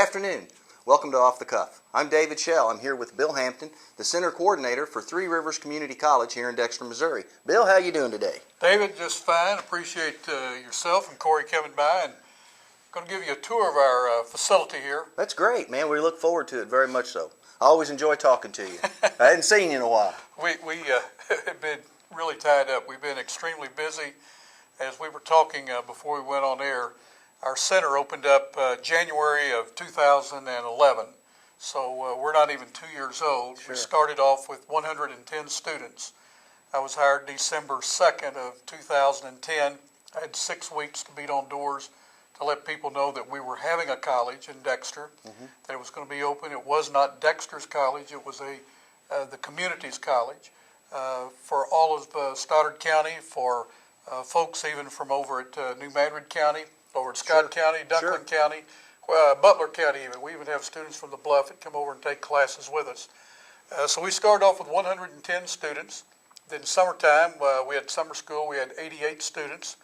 afternoon. Welcome to Off the Cuff. I'm David Shell. I'm here with Bill Hampton, the Center Coordinator for Three Rivers Community College here in Dexter, Missouri. Bill, how you doing today? David, just fine. Appreciate yourself and Corey coming by, and going to give you a tour of our facility here. That's great, man. We look forward to it very much so. I always enjoy talking to you. I hadn't seen you in a while. We have been really tied up. We've been extremely busy. As we were talking before we went on air, our center opened up January of 2011, so we're not even 2 years old. Sure. We started off with 110 students. I was hired December 2nd of 2010. I had 6 weeks to beat on doors to let people know that we were having a college in Dexter, that it was going to be open. It was not Dexter's college, it was the community's college for all of Stoddard County, for folks even from over at New Madrid County, over at Scott County, Dunklin County, Butler County even. We even have students from the Bluff that come over and take classes with us. So we started off with 110 students. Then summertime, we had summer school, we had 88 students.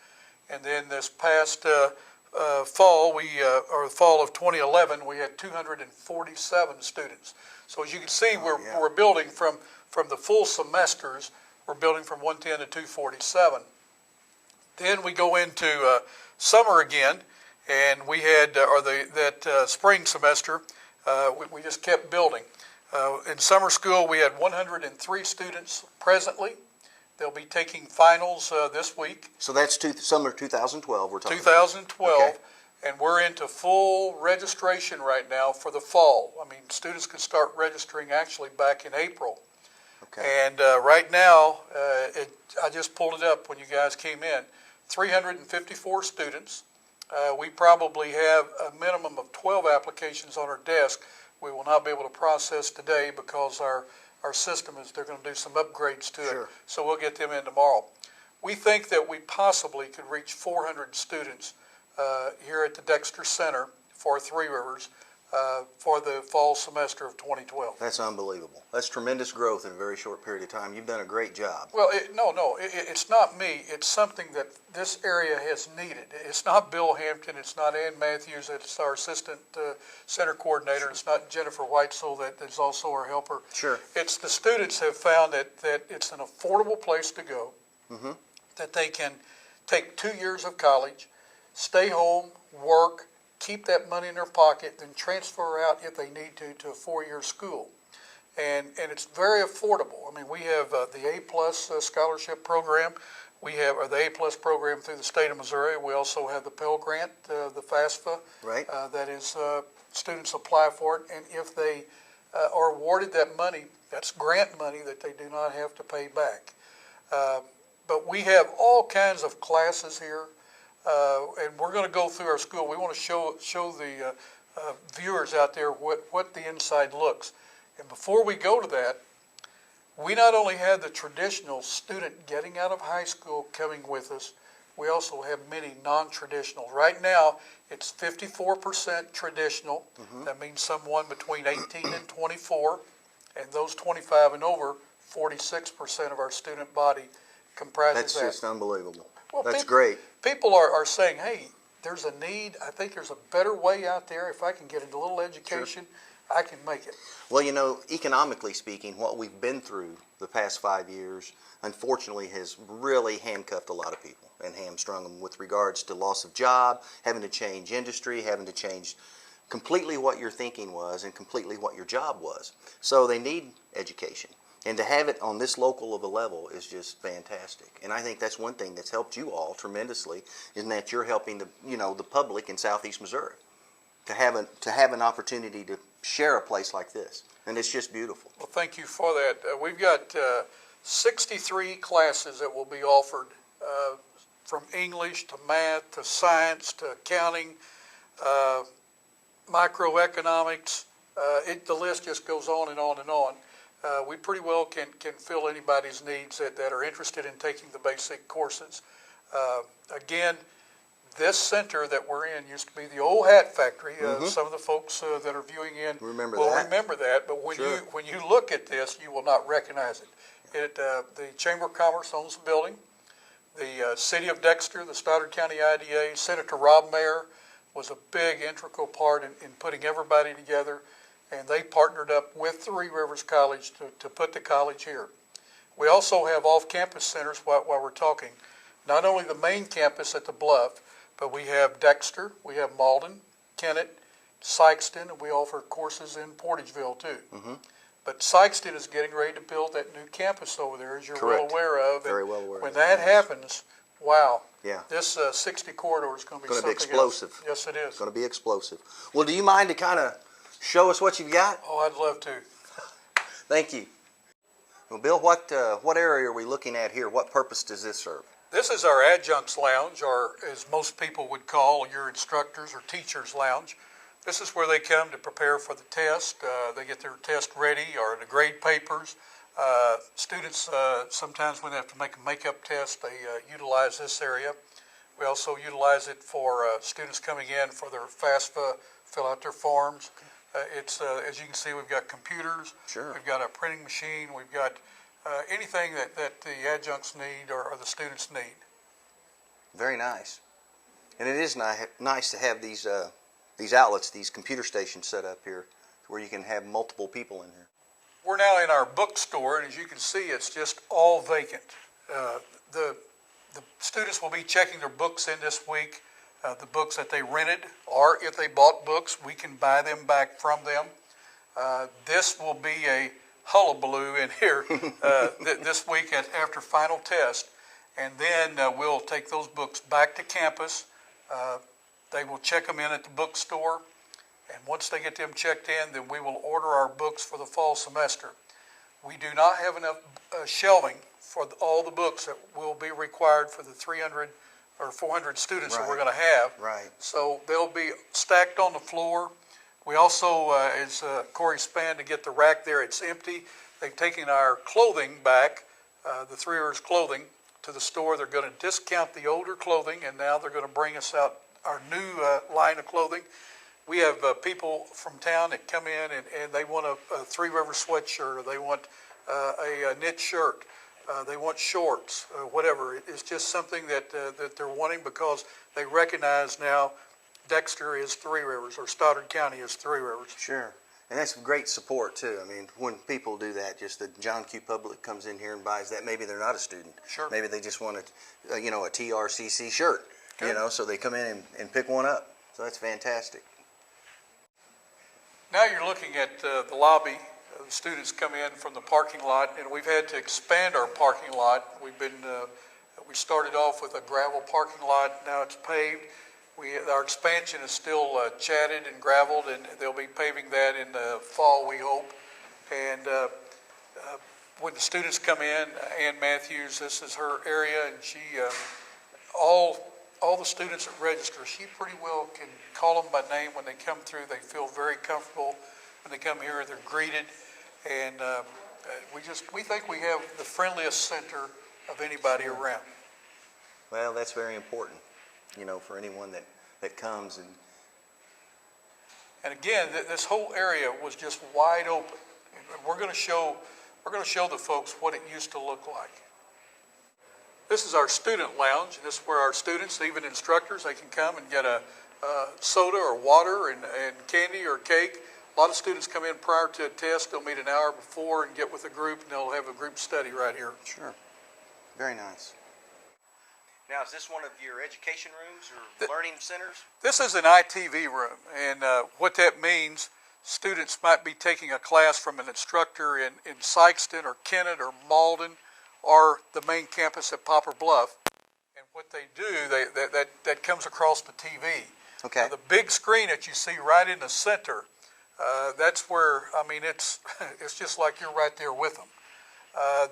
And then this past fall, or the fall of 2011, we had 247 students. So as you can see, we're building from the full semesters, we're building from 110 to 247. Then we go into summer again, and we had, that spring semester, we just kept building. In summer school, we had 103 students presently. They'll be taking finals this week. So that's summer 2012 we're talking 2012, Okay. And we're into full registration right now for the fall. I mean, students could start registering actually back in April. Okay. And right now, I just pulled it up when you guys came in, 354 students. We probably have a minimum of 12 applications on our desk. We will not be able to process today because our system is, they're going to do some upgrades to it. So we'll get them in tomorrow. We think that we possibly could reach 400 students here at the Dexter Center for Three Rivers for the fall semester of 2012. That's unbelievable. That's tremendous growth in a very short period of time. You've done a great job. Well, it's not me. It's something that this area has needed. It's not Bill Hampton. It's not Ann Matthews. It's our assistant center coordinator. It's not Jennifer Whitesell that is also our helper. Sure. It's the students have found that it's an affordable place to go, that they can take 2 years of college, stay home, work, keep that money in their pocket, then transfer out if they need to a 4-year school. And it's very affordable. I mean, we have the A-plus scholarship program. We have the A-plus program through the state of Missouri. We also have the Pell Grant, the FAFSA. Right. That is, students apply for it, and if they are awarded that money, that's grant money that they do not have to pay back. But we have all kinds of classes here. And we're going to go through our school. We want to show the viewers out there what the inside looks. And before we go to that, we not only have the traditional student getting out of high school coming with us, we also have many non-traditional. Right now, it's 54% traditional. That means someone between 18 and 24. And those 25 and over, 46% of our student body comprises that. That's just unbelievable. Well, That's great. People are saying, hey, there's a need. I think there's a better way out there. If I can get a little education, I can make it. Well, you know, economically speaking, what we've been through the past 5 years, unfortunately, has really handcuffed a lot of people and hamstrung them with regards to loss of job, having to change industry, having to change completely what your thinking was and completely what your job was. So they need education. And to have it on this local of a level is just fantastic. And I think that's one thing that's helped you all tremendously, is that you're helping the public in Southeast Missouri to have an opportunity to share a place like this. And it's just beautiful. Well, thank you for that. We've got 63 classes that will be offered, from English to math to science to accounting, microeconomics. The list just goes on and on and on. We pretty well can fill anybody's needs that are interested in taking the basic courses. Again, this center that we're in used to be the old hat factory. Some of the folks that are viewing in will remember that. But when you look at this, you will not recognize it. The Chamber of Commerce owns the building. The City of Dexter, the Stoddard County IDA, Senator Rob Mayer, was a big integral part in putting everybody together, and they partnered up with Three Rivers College to put the college here. We also have off-campus centers while we're talking. Not only the main campus at the Bluff, but we have Dexter, we have Malden, Kennett, Sykeston, and we offer courses in Portageville too. Mm-hmm. But Sykeston is getting ready to build that new campus over there, as you're well aware of. Very well aware. When that happens, wow. Yeah. This 60 corridor is going to be something explosive. else. Yes, it is. It's going to be explosive. Well, do you mind to kind of show us what you've got? Oh, I'd love to. Thank you. Well, Bill, what area are we looking at here? What purpose does this serve? This is our adjuncts lounge, or as most people would call your instructors or teachers lounge. This is where they come to prepare for the test. They get their test ready or to grade papers. Students, sometimes when they have to make a makeup test, they utilize this area. We also utilize it for students coming in for their FAFSA, fill out their forms. It's as you can see, we've got computers. Sure. We've got a printing machine. We've got anything that the adjuncts need or the students need. Very nice. And it is nice to have these outlets, these computer stations set up here where you can have multiple people in here. We're now in our bookstore, and as you can see, it's just all vacant. The students will be checking their books in this week, the books that they rented, or if they bought books, we can buy them back from them. This will be a hullabaloo in here this week after final test, and then we'll take those books back to campus. They will check them in at the bookstore, and once they get them checked in, then we will order our books for the fall semester. We do not have enough shelving for all the books that will be required for the 300 or 400 students that we're going to have. Right. So they'll be stacked on the floor. We also, as Corey spanned to get the rack there, it's empty. They've taken our clothing back, the Three Rivers clothing, to the store. They're going to discount the older clothing, and now they're going to bring us out our new line of clothing. We have people from town that come in and they want a Three Rivers sweatshirt, or they want a knit shirt, they want shorts, whatever. It's just something that they're wanting because they recognize now Dexter is Three Rivers, or Stoddard County is Three Rivers. Sure. And that's great support too. I mean, when people do that, just the John Q. Public comes in here and buys that, maybe they're not a student. Sure. Maybe they just want a TRCC shirt, so they come in and pick one up. So that's fantastic. Now you're looking at the lobby. The students come in from the parking lot, and we've had to expand our parking lot. We started off with a gravel parking lot. Now it's paved. Our expansion is still chatted and graveled, and they'll be paving that in the fall, we hope. And when the students come in, Ann Matthews, this is her area, and she, all the students that register, she pretty well can call them by name when they come through. They feel very comfortable when they come here. They're greeted, and we think we have the friendliest center of anybody around. Well, that's very important, for anyone that comes. And again, this whole area was just wide open. And we're going to show the folks what it used to look like. This is our student lounge, and this is where our students, even instructors, they can come and get a soda or water and candy or cake. A lot of students come in prior to a test. They'll meet an hour before and get with a group, and they'll have a group study right here. Sure. Very nice. Now, is this one of your education rooms or learning centers? This is an ITV room, and what that means, students might be taking a class from an instructor in Sykeston or Kennett or Malden or the main campus at Poplar Bluff. And what they do, that comes across the TV. Okay. The big screen that you see right in the center, that's where, it's just like you're right there with them.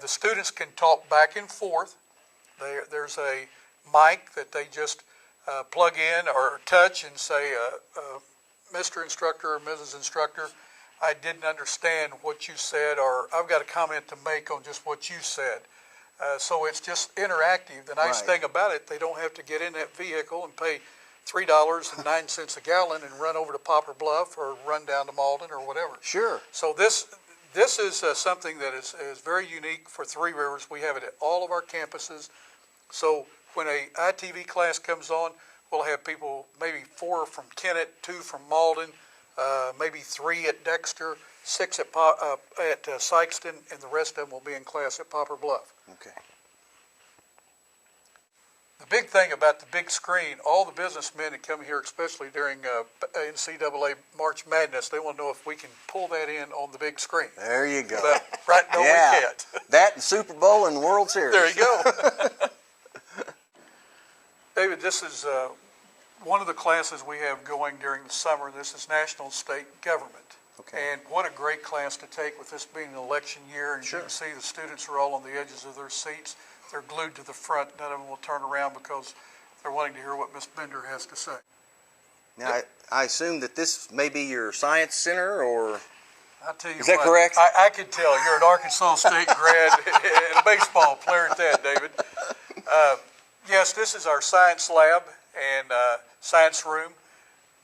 The students can talk back and forth. There's a mic that they just plug in or touch and say, Mr. Instructor or Mrs. Instructor, I didn't understand what you said, or I've got a comment to make on just what you said. So it's just interactive. The nice thing about it, they don't have to get in that vehicle and pay $3.09 a gallon and run over to Poplar Bluff or run down to Malden or whatever. Sure. So this is something that is very unique for Three Rivers. We have it at all of our campuses. So when a ITV class comes on, We'll have people, maybe 4 from Kennett, 2 from Malden, maybe 3 at Dexter, 6 at Sykeston, and the rest of them will be in class at Poplar Bluff. Okay. The big thing about the big screen, all the businessmen that come here, especially during NCAA March Madness, they want to know if we can pull that in on the big screen. There you go. But right now we can't. That and Super Bowl and World Series. There you go. David, this is one of the classes we have going during the summer. This is National and State Government. Okay. And what a great class to take with this being an election year. And Sure. you can see the students are all on the edges of their seats. They're glued to the front. None of them will turn around because they're wanting to hear what Ms. Bender has to say. Now, I assume that this may be your science center, or I'll tell you is that what, correct? I can tell you're an Arkansas State grad and a baseball player at that, David. Yes, this is our science lab and science room.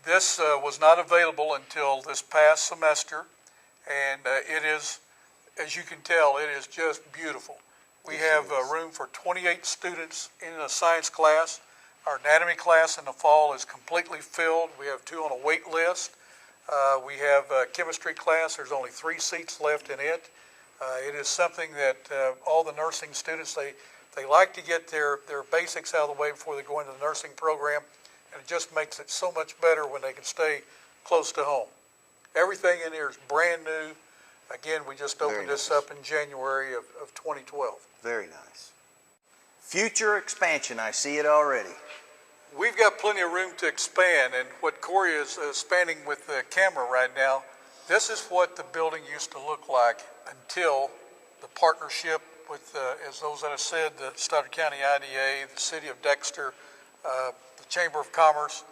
This was not available until this past semester, and it is, as you can tell, it is just beautiful. We have room for 28 students in a science class. Our anatomy class in the fall is completely filled. We have 2 on a wait list. We have a chemistry class. There's only 3 seats left in it. It is something that all the nursing students, they like to get their basics out of the way before they go into the nursing program, and it just makes it so much better when they can stay close to home. Everything in here is brand new. Again, we just opened this up in January of 2012. Very nice. Future expansion, I see it already. We've got plenty of room to expand, and what Corey is spanning with the camera right now, this is what the building used to look like until the partnership with, as those that have said, the Stoddard County IDA, the City of Dexter, the Chamber of Commerce,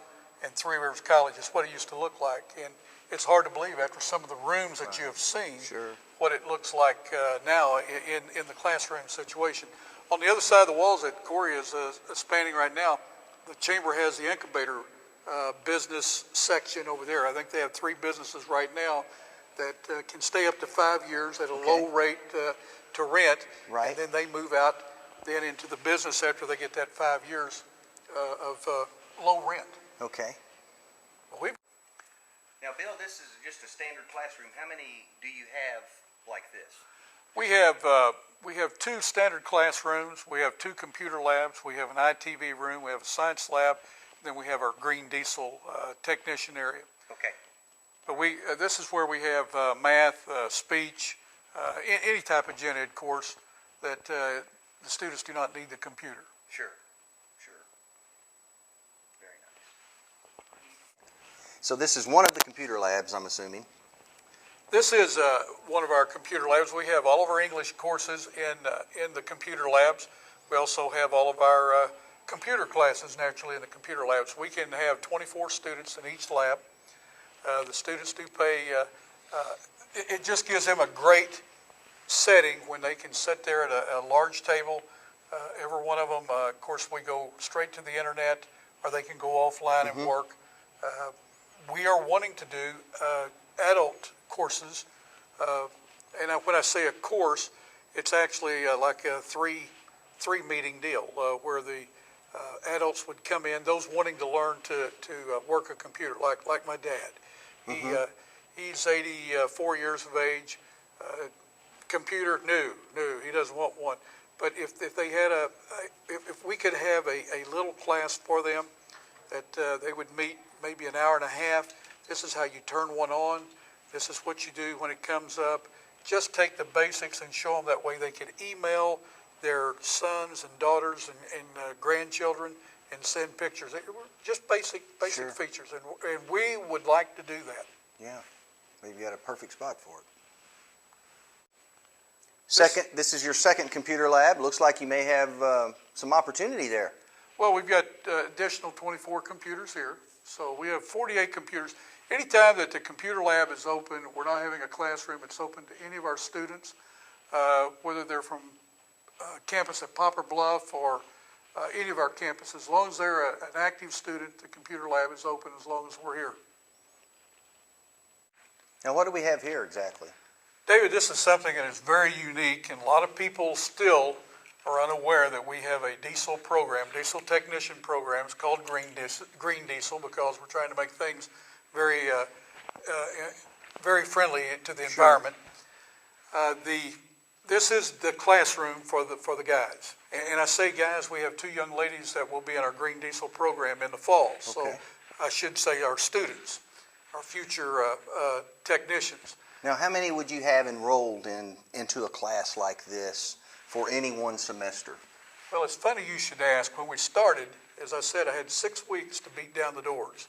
and Three Rivers College is what it used to look like. And it's hard to believe after some of the rooms that you have seen what it looks like now in the classroom situation. On the other side of the walls that Corey is spanning right now, the Chamber has the incubator business section over there. I think they have 3 businesses right now that can stay up to 5 years at a low rate to rent, and then they move out then into the business after they get that 5 years of low rent. Okay. We've Now, Bill, this is just a standard classroom. How many do you have like this? We have 2 standard classrooms. We have 2 computer labs. We have an ITV room. We have a science lab. Then we have our green diesel technician area. Okay. But this is where we have math, speech, any type of gen ed course that the students do not need the computer. Sure. Very nice. So this is one of the computer labs, I'm assuming. This is one of our computer labs. We have all of our English courses in the computer labs. We also have all of our computer classes naturally in the computer labs. We can have 24 students in each lab. The students do pay, it just gives them a great setting when they can sit there at a large table. Every one of them, of course, we go straight to the internet, or they can go offline and work. We are wanting to do adult courses, and when I say a course, it's actually like a three meeting deal where the adults would come in, those wanting to learn to work a computer, like my dad. He's 84 years of age. Computer, new. He doesn't want one. But if they had if we could have a little class for them that they would meet maybe an hour and a half. This is how you turn one on. This is what you do when it comes up. Just take the basics and show them that way. They can email their sons and daughters and grandchildren and send pictures. Just basic features, and we would like to do that. Yeah, maybe you got a perfect spot for it. This is your second computer lab. Looks like you may have some opportunity there. Well, we've got additional 24 computers here, so we have 48 computers. Anytime that the computer lab is open, we're not having a classroom, it's open to any of our students, whether they're from campus at Poplar Bluff or any of our campuses. As long as they're an active student, the computer lab is open as long as we're here. Now, what do we have here exactly? David, this is something that is very unique, and a lot of people still are unaware that we have a diesel program, diesel technician program. It's called green diesel because we're trying to make things very, very friendly to the environment. This is the classroom for the guys. And I say guys, we have 2 young ladies that will be in our green diesel program in the fall. Okay. So I should say our students, our future technicians. Now, how many would you have enrolled into a class like this for any one semester? Well, it's funny you should ask. When we started, as I said, I had 6 weeks to beat down the doors.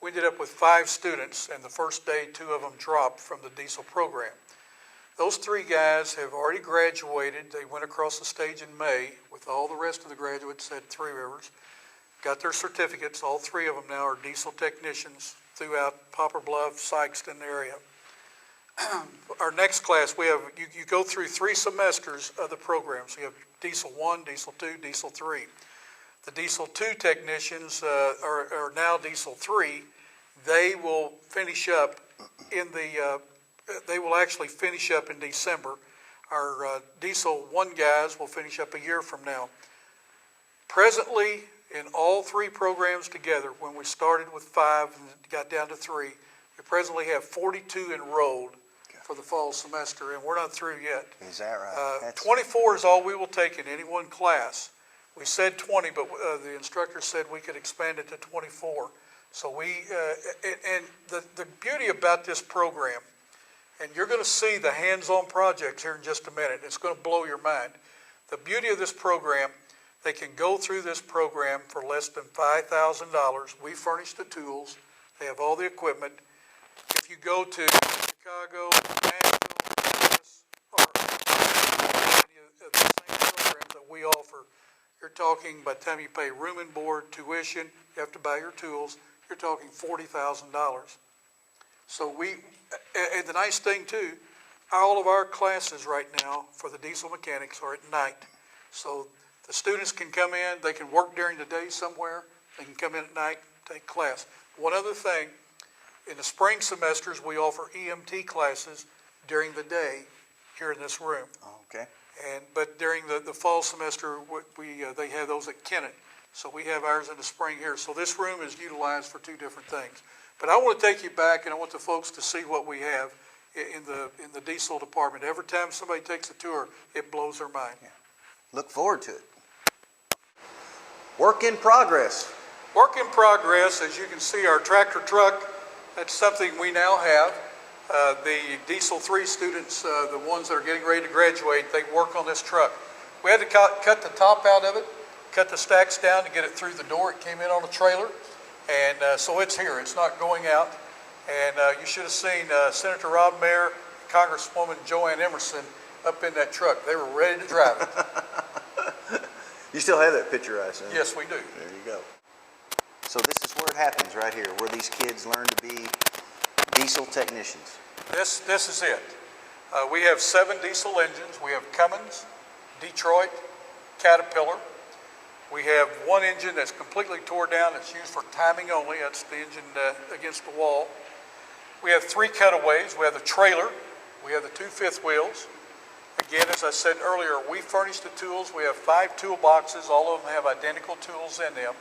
We ended up with 5 students, and the first day 2 of them dropped from the diesel program. Those 3 guys have already graduated. They went across the stage in May with all the rest of the graduates at Three Rivers, got their certificates. All 3 of them now are diesel technicians throughout Poplar Bluff, Sykeston area. Our next class, we have you go through 3 semesters of the program. So you have Diesel 1, Diesel 2, Diesel 3. The Diesel 2 technicians are now Diesel 3. They will finish up they will actually finish up in December. Our Diesel 1 guys will finish up a year from now. Presently, in all 3 programs together, when we started with 5 and got down to 3, we presently have 42 enrolled for the fall semester, and we're not through yet. Is that right? 24 is all we will take in any one class. We said 20, but the instructor said we could expand it to 24. So the beauty about this program, and you're going to see the hands-on projects here in just a minute. It's going to blow your mind. The beauty of this program, they can go through this program for less than $5,000. We furnish the tools. They have all the equipment. If you go to Chicago, Nashville, Memphis, or any of the same programs that we offer, you're talking, by the time you pay room and board, tuition, you have to buy your tools, you're talking $40,000. So and the nice thing too, all of our classes right now for the diesel mechanics are at night. So the students can come in, they can work during the day somewhere, they can come in at night, take class. One other thing, in the spring semesters, we offer EMT classes during the day here in this room. Okay. But during the fall semester, they have those at Kennett. So we have ours in the spring here. So this room is utilized for 2 different things. But I want to take you back, and I want the folks to see what we have in the diesel department. Every time somebody takes a tour, it blows their mind. Yeah. Look forward to it. Work in progress. Work in progress. As you can see, our tractor truck, that's something we now have. The Diesel 3 students, the ones that are getting ready to graduate, they work on this truck. We had to cut the top out of it, cut the stacks down to get it through the door. It came in on a trailer, and so it's here. It's not going out. And you should have seen Senator Rob Mayer, Congresswoman Joanne Emerson up in that truck. They were ready to drive it. You still have that picture, I assume? Yes, we do. There you go. So this is where it happens right here, where these kids learn to be diesel technicians. This is it. We have 7 diesel engines. We have Cummins, Detroit, Caterpillar. We have 1 engine that's completely tore down. It's used for timing only. That's the engine against the wall. We have 3 cutaways. We have the trailer. We have the 2 fifth wheels. Again, as I said earlier, we furnish the tools. We have 5 toolboxes. All of them have identical tools in them.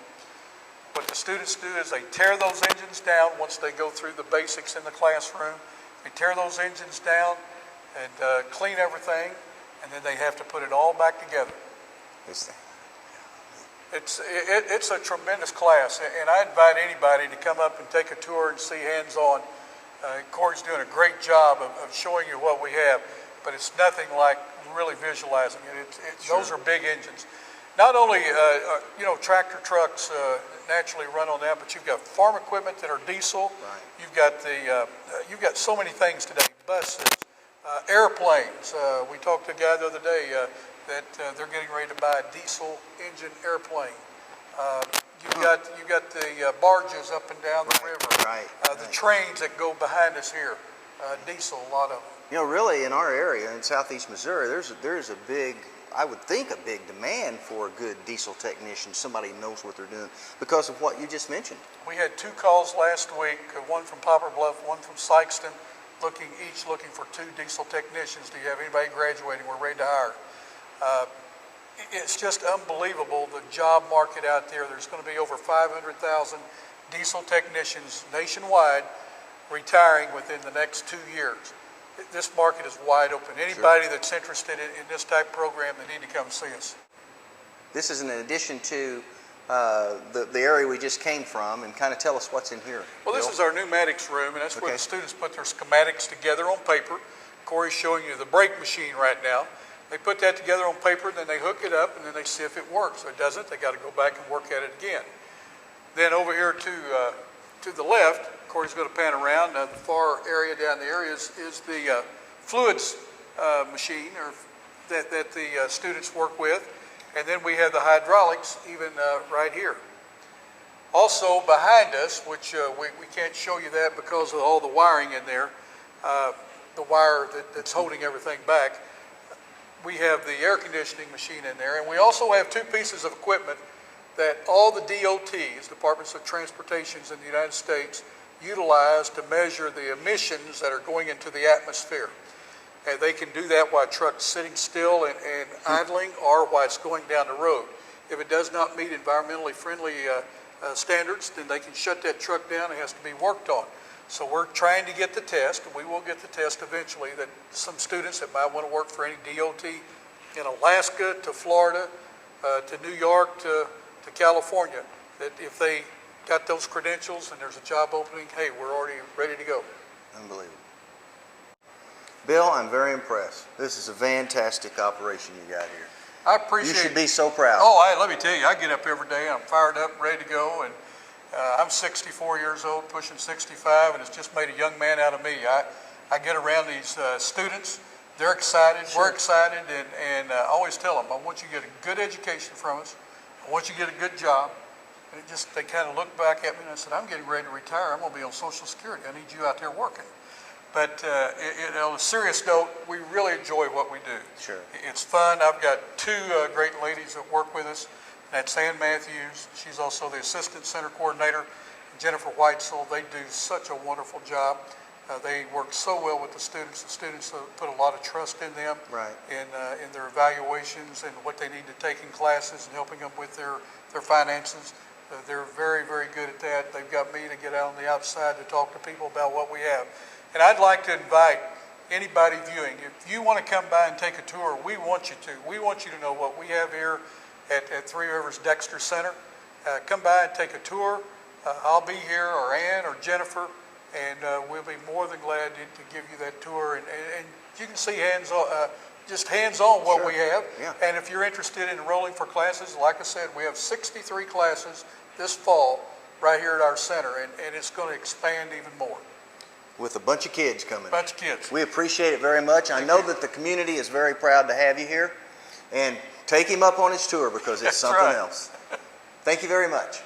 What the students do is they tear those engines down once they go through the basics in the classroom. They tear those engines down and clean everything, and then they have to put it all back together. It's a tremendous class, and I invite anybody to come up and take a tour and see hands-on. Corey's doing a great job of showing you what we have, but it's nothing like really visualizing it. Sure. Those are big engines. Not only, tractor trucks naturally run on that, but you've got farm equipment that are diesel. Right. You've got so many things today. Buses, airplanes. We talked to a guy the other day that they're getting ready to buy a diesel engine airplane. You've got the barges up and down the river. Right. The trains that go behind us here. Diesel, a lot of them. You know, really, in our area in southeast Missouri, there's a big, I would think, a big demand for a good diesel technician, somebody who knows what they're doing, because of what you just mentioned. We had 2 calls last week, one from Poplar Bluff, one from Sykeston, each looking for 2 diesel technicians. Do you have anybody graduating? We're ready to hire. It's just unbelievable, the job market out there. There's going to be over 500,000 diesel technicians nationwide retiring within the next 2 years. This market is wide open. Anybody that's interested in this type of program, they need to come see us. This is in addition to the area we just came from, and kind of tell us what's in here. Well, this Bill? is our pneumatics room, and that's where the students put their schematics together on paper. Corey's showing you the brake machine right now. They put that together on paper, then they hook it up, and then they see if it works. If it doesn't, they got to go back and work at it again. Then over here to the left, Corey's going to pan around. The far area down there is the fluids machine that the students work with. And then we have the hydraulics even right here. Also behind us, which we can't show you that because of all the wiring in there, the wire that's holding everything back. We have the air conditioning machine in there, and we also have two pieces of equipment that all the DOTs, Departments of Transportation in the United States, utilize to measure the emissions that are going into the atmosphere. And they can do that while a truck's sitting still and idling, or while it's going down the road. If it does not meet environmentally friendly standards, then they can shut that truck down. It has to be worked on. So we're trying to get the test, and we will get the test eventually, that some students that might want to work for any DOT in Alaska to Florida to New York to California, that if they got those credentials and there's a job opening, hey, we're already ready to go. Unbelievable. Bill, I'm very impressed. This is a fantastic operation you got here. I appreciate it. You should be so proud. Oh, let me tell you, I get up every day, I'm fired up, ready to go, and I'm 64 years old, pushing 65, and it's just made a young man out of me. I get around these students, they're excited, Sure. We're excited, and I always tell them, I want you to get a good education from us, I want you to get a good job. And they kind of looked back at me, and I said, I'm getting ready to retire, I'm going to be on Social Security, I need you out there working. But on a serious note, we really enjoy what we do. Sure. It's fun. I've got two great ladies that work with us. That's Ann Matthews. She's also the Assistant Center Coordinator. And Jennifer Whitesell. They do such a wonderful job. They work so well with the students. The students put a lot of trust in them, right, in their evaluations and what they need to take in classes and helping them with their finances. They're very, very good at that. They've got me to get out on the outside to talk to people about what we have. And I'd like to invite anybody viewing, if you want to come by and take a tour, we want you to. We want you to know what we have here at Three Rivers Dexter Center. Come by and take a tour. I'll be here, or Ann, or Jennifer, and we'll be more than glad to give you that tour. And you can see just hands-on what Sure. we have. Yeah. And if you're interested in enrolling for classes, like I said, we have 63 classes this fall right here at our center, and it's going to expand even more. With a bunch of kids coming. A bunch of kids. We appreciate it very much. I know that the community is very proud to have you here. And take him up on his tour, because it's That's something right. else. Thank you very much.